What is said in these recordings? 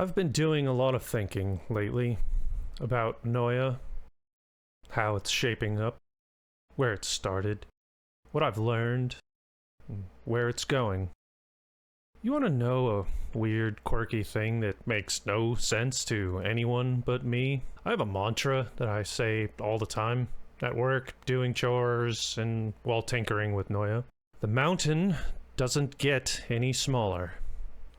I've been doing a lot of thinking lately about Noia, how it's shaping up, where it started, what I've learned, and where it's going. You want to know a weird, quirky thing that makes no sense to anyone but me? I have a mantra that I say all the time, at work, doing chores, and while tinkering with Noia. The mountain doesn't get any smaller.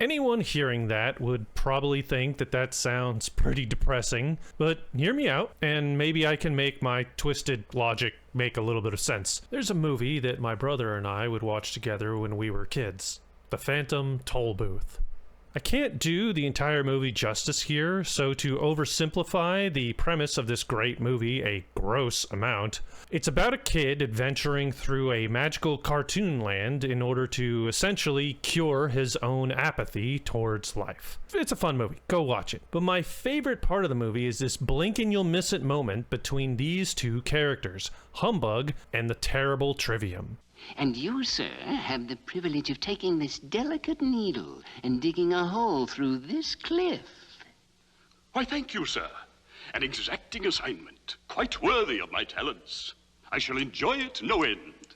Anyone hearing that would probably think that that sounds pretty depressing, but hear me out, and maybe I can make my twisted logic make a little bit of sense. There's a movie that my brother and I would watch together when we were kids, The Phantom Toll Booth. I can't do the entire movie justice here, so to oversimplify the premise of this great movie a gross amount, it's about a kid adventuring through a magical cartoon land in order to essentially cure his own apathy towards life. It's a fun movie, go watch it. But my favorite part of the movie is this blink and you'll miss it moment between these two characters, Humbug and the terrible Trivium. And you, sir, have the privilege of taking this delicate needle and digging a hole through this cliff. Why, thank you, sir. An exacting assignment, quite worthy of my talents. I shall enjoy it no end.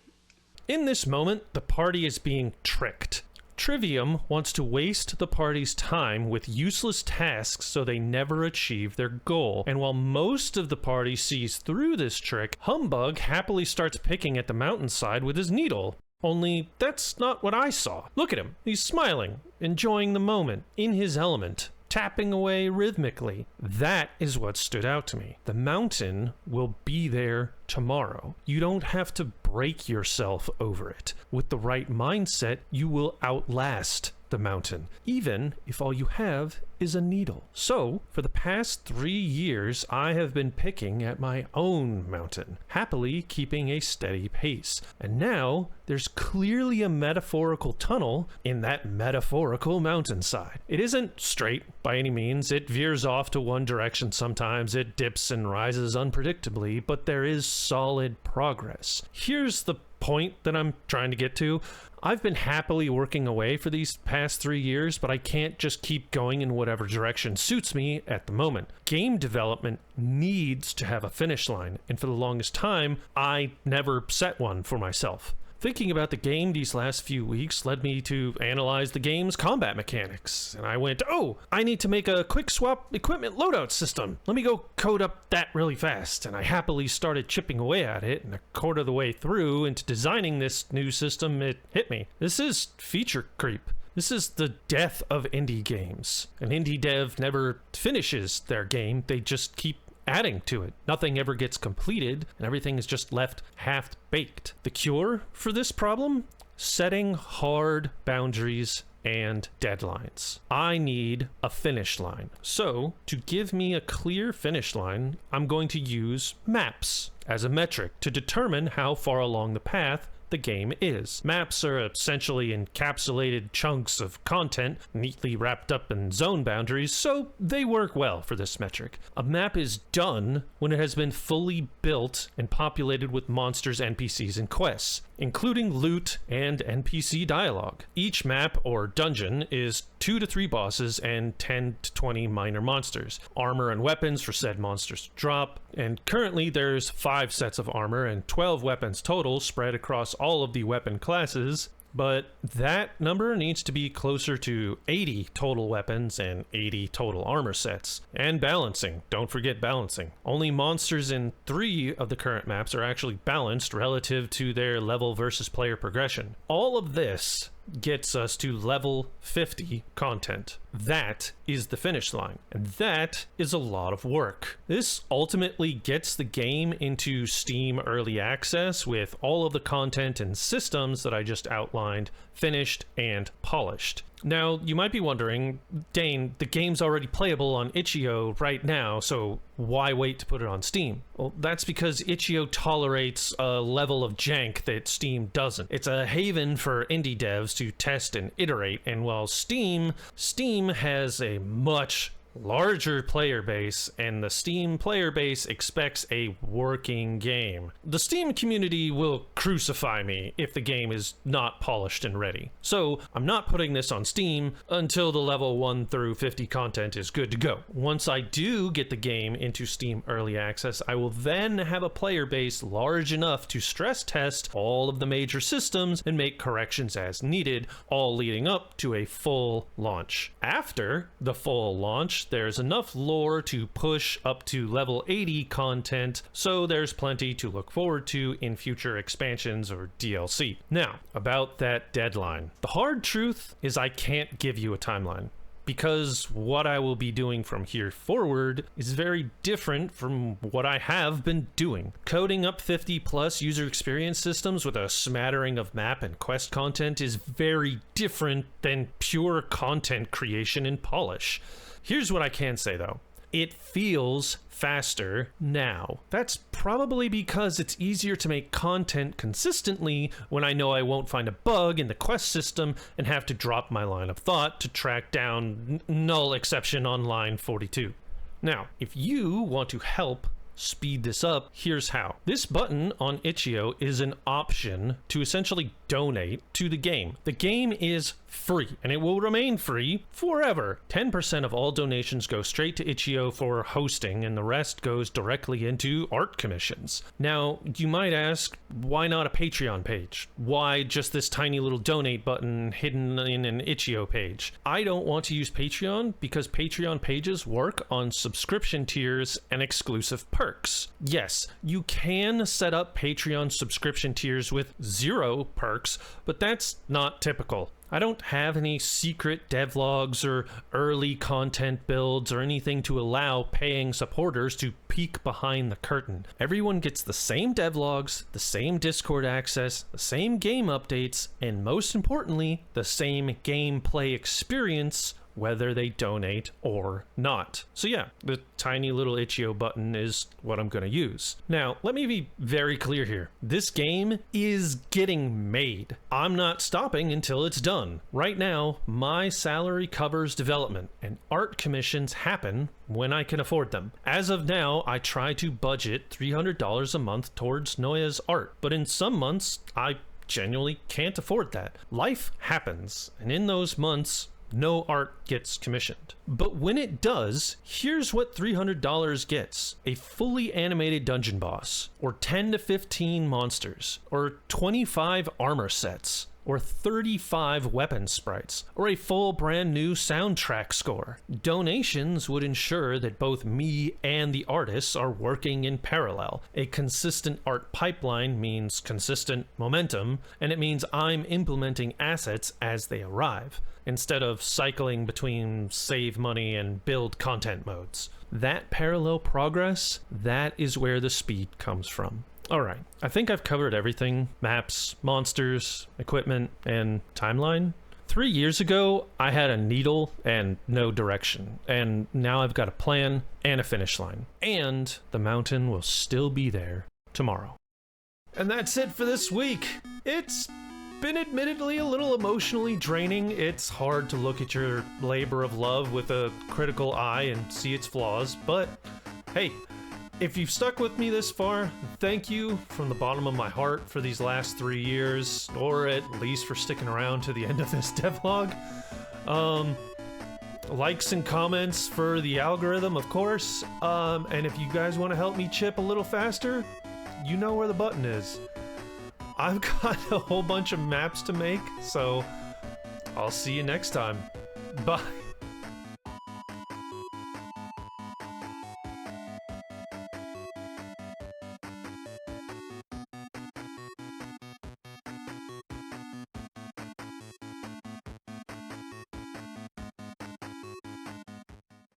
In this moment, the party is being tricked. Trivium wants to waste the party's time with useless tasks so they never achieve their goal. And while most of the party sees through this trick, Humbug happily starts picking at the mountainside with his needle. Only that's not what I saw. Look at him. He's smiling, enjoying the moment, in his element, tapping away rhythmically. That is what stood out to me. The mountain will be there tomorrow. You don't have to break yourself over it. With the right mindset, you will outlast the mountain, even if all you have is a needle. So, for the past 3 years, I have been picking at my own mountain, happily keeping a steady pace. And now, there's clearly a metaphorical tunnel in that metaphorical mountainside. It isn't straight by any means. It veers off to one direction sometimes. It dips and rises unpredictably, but there is solid progress. Here's the point that I'm trying to get to. I've been happily working away for these past 3 years, but I can't just keep going in whatever direction suits me at the moment. Game development needs to have a finish line, and for the longest time, I never set one for myself. Thinking about the game these last few weeks led me to analyze the game's combat mechanics, and I went, oh, I need to make a quick swap equipment loadout system. Let me go code up that really fast, and I happily started chipping away at it, and a quarter of the way through into designing this new system, it hit me. This is feature creep. This is the death of indie games. An indie dev never finishes their game, they just keep adding to it. Nothing ever gets completed, and everything is just left half-baked. The cure for this problem? Setting hard boundaries and deadlines. I need a finish line. So, to give me a clear finish line, I'm going to use maps as a metric to determine how far along the path the game is. Maps are essentially encapsulated chunks of content neatly wrapped up in zone boundaries, so they work well for this metric. A map is done when it has been fully built and populated with monsters, NPCs, and quests, including loot and NPC dialogue. Each map or dungeon is 2 to 3 bosses and 10 to 20 minor monsters. Armor and weapons for said monsters to drop, and currently there's 5 sets of armor and 12 weapons total spread across all of the weapon classes, but that number needs to be closer to 80 total weapons and 80 total armor sets. And balancing. Don't forget balancing. Only monsters in 3 of the current maps are actually balanced relative to their level versus player progression. All of this gets us to level 50 content. That is the finish line, and that is a lot of work. This ultimately gets the game into Steam Early Access with all of the content and systems that I just outlined finished and polished. Now, you might be wondering, Dane, the game's already playable on itch.io right now, so why wait to put it on Steam? Well, that's because itch.io tolerates a level of jank that Steam doesn't. It's a haven for indie devs to test and iterate, and while Steam has a much larger player base, and the Steam player base expects a working game. The Steam community will crucify me if the game is not polished and ready. So I'm not putting this on Steam until the level 1 through 50 content is good to go. Once I do get the game into Steam Early Access, I will then have a player base large enough to stress test all of the major systems and make corrections as needed, all leading up to a full launch. After the full launch, there's enough lore to push up to level 80 content, so there's plenty to look forward to in future expansions or DLC. Now, about that deadline. The hard truth is I can't give you a timeline, because what I will be doing from here forward is very different from what I have been doing. Coding up 50 plus user experience systems with a smattering of map and quest content is very different than pure content creation and polish. Here's what I can say though. It feels faster now. That's probably because it's easier to make content consistently when I know I won't find a bug in the quest system and have to drop my line of thought to track down null exception on line 42. Now, if you want to help speed this up, here's how. This button on Itch.io is an option to essentially donate to the game. The game is free, and it will remain free forever. 10% of all donations go straight to Itch.io for hosting, and the rest goes directly into art commissions. Now, you might ask, why not a Patreon page? Why just this tiny little donate button hidden in an Itch.io page? I don't want to use Patreon because Patreon pages work on subscription tiers and exclusive perks. Yes, you can set up Patreon subscription tiers with 0 perks, but that's not typical. I don't have any secret devlogs or early content builds or anything to allow paying supporters to peek behind the curtain. Everyone gets the same devlogs, the same Discord access, the same game updates, and most importantly, the same gameplay experience whether they donate or not. So yeah, the tiny little Itch.io button is what I'm gonna use. Now, let me be very clear here. This game is getting made. I'm not stopping until it's done. Right now, my salary covers development, and art commissions happen when I can afford them. As of now, I try to budget $300 a month towards Noia's art, but in some months, I genuinely can't afford that. Life happens, and in those months, no art gets commissioned. But when it does, here's what $300 gets. A fully animated dungeon boss, or 10 to 15 monsters, or 25 armor sets, or 35 weapon sprites, or a full brand new soundtrack score. Donations would ensure that both me and the artists are working in parallel. A consistent art pipeline means consistent momentum, and it means I'm implementing assets as they arrive, instead of cycling between save money and build content modes. That parallel progress, that is where the speed comes from. Alright, I think I've covered everything. Maps, monsters, equipment, and timeline. 3 years ago, I had a needle and no direction, and now I've got a plan and a finish line. And the mountain will still be there tomorrow. And that's it for this week. It's been admittedly a little emotionally draining. It's hard to look at your labor of love with a critical eye and see its flaws, but hey, if you've stuck with me this far, thank you from the bottom of my heart for these last 3 years, or at least for sticking around to the end of this devlog. Likes and comments for the algorithm, of course, and if you guys want to help me chip a little faster, you know where the button is. I've got a whole bunch of maps to make, so I'll see you next time. Bye.